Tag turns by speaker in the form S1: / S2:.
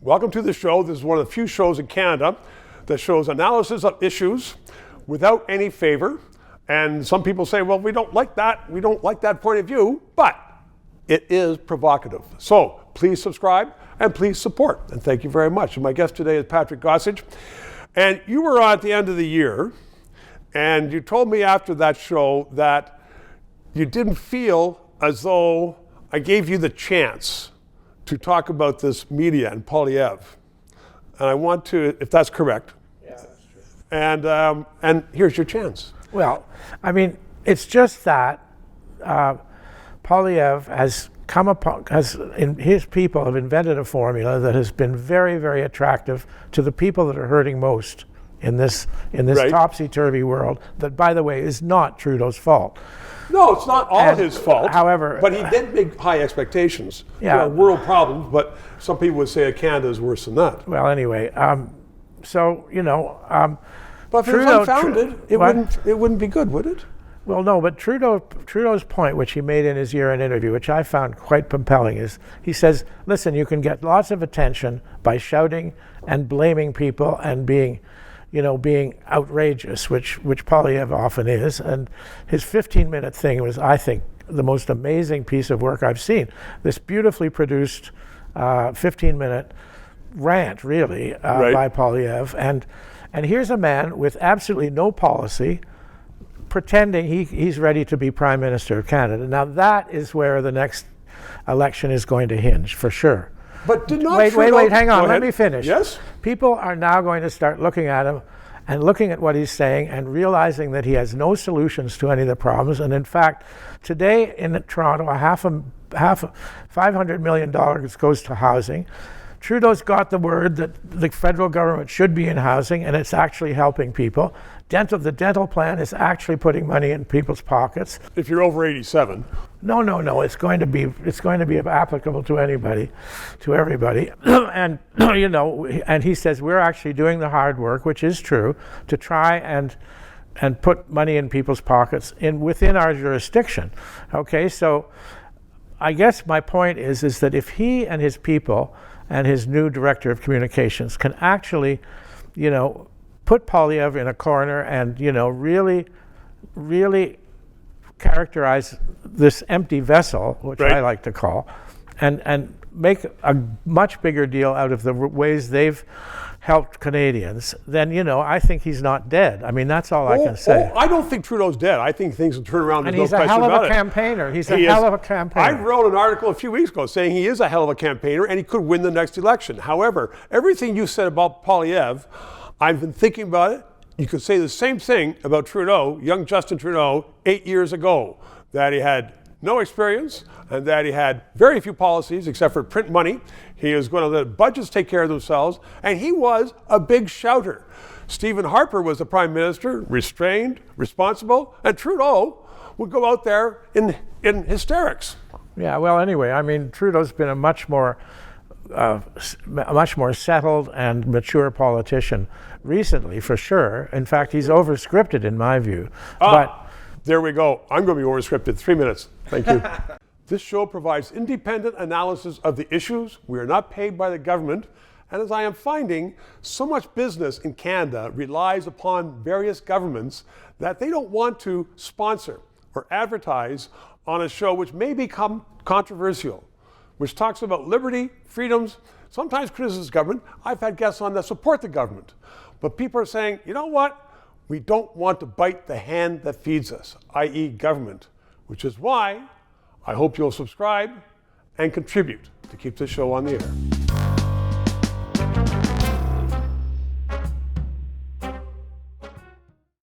S1: Welcome to the show. This is one of the few shows in Canada that shows analysis of issues without any favor. And some people say, well, we don't like that. We don't like that point of view, but it is provocative. So please subscribe and please support. And thank you very much. And my guest today is Patrick Gossage. And you were on at the end of the year, and you told me after that show that you didn't feel as though I gave you the chance to talk about this media and Poilievre. And I want to, if that's correct.
S2: Yeah, that's true.
S1: And here's your chance.
S2: Well, I mean, it's just that Poilievre has come upon, his people have invented a formula that has been very, very attractive to the people that are hurting most in this
S1: Right.
S2: topsy-turvy world. That, by the way, is not Trudeau's fault.
S1: No, it's not all his fault.
S2: However,
S1: but he did make high expectations.
S2: Yeah.
S1: There are world problems, but some people would say Canada is worse than that.
S2: Well, anyway, so you know,
S1: But if
S2: Trudeau-
S1: it's unfounded, it wouldn't be good, would it?
S2: well, no, but Trudeau's point, which he made in his year-end interview, which I found quite compelling, is he says, listen, you can get lots of attention by shouting and blaming people and being outrageous, which Poilievre often is. And his 15-minute thing was, I think, the most amazing piece of work I've seen. This beautifully produced 15-minute rant, really,
S1: Right.
S2: by Poilievre. And here's a man with absolutely no policy, pretending he's ready to be Prime Minister of Canada. Now that is where the next election is going to hinge, for sure.
S1: But did not
S2: Wait,
S1: Trudeau...
S2: hang
S1: Go
S2: on,
S1: ahead.
S2: let me finish.
S1: Yes?
S2: People are now going to start looking at him and looking at what he's saying and realizing that he has no solutions to any of the problems. And in fact, today in Toronto, $500 million goes to housing. Trudeau's got the word that the federal government should be in housing, and it's actually helping people. The dental plan is actually putting money in people's pockets.
S1: If you're over 87.
S2: No. It's going to be applicable to anybody, to everybody, and and he says we're actually doing the hard work, which is true, to try and put money in people's pockets within our jurisdiction. Okay, so I guess my point is that if he and his people and his new director of communications can actually, put Poilievre in a corner and, really, really characterize this empty vessel, which
S1: Right.
S2: I like to call, and make a much bigger deal out of the ways they've helped Canadians, then, I think he's not dead. I mean, that's all I can say.
S1: I don't think Trudeau's dead. I think things will turn around.
S2: And
S1: There's
S2: he's
S1: no
S2: a
S1: question
S2: hell of
S1: about
S2: a
S1: it.
S2: campaigner. He's a
S1: He
S2: hell
S1: is.
S2: of a campaigner.
S1: I wrote an article a few weeks ago saying he is a hell of a campaigner and he could win the next election. However, everything you said about Poilievre, I've been thinking about it. You could say the same thing about Trudeau, young Justin Trudeau, 8 years ago, that he had no experience and that he had very few policies except for print money. He was going to let budgets take care of themselves, and he was a big shouter. Stephen Harper was the prime minister, restrained, responsible, and Trudeau would go out there in hysterics.
S2: Yeah, well, anyway, I mean, Trudeau's been a much more settled and mature politician recently, for sure. In fact, he's overscripted in my view. But
S1: there we go. I'm going to be overscripted. 3 minutes. Thank you. This show provides independent analysis of the issues. We are not paid by the government. And as I am finding, so much business in Canada relies upon various governments that they don't want to sponsor or advertise on a show which may become controversial, which talks about liberty, freedoms, sometimes criticizes government. I've had guests on that support the government. But people are saying, you know what? We don't want to bite the hand that feeds us, i.e. government, which is why I hope you'll subscribe and contribute to keep this show on the air.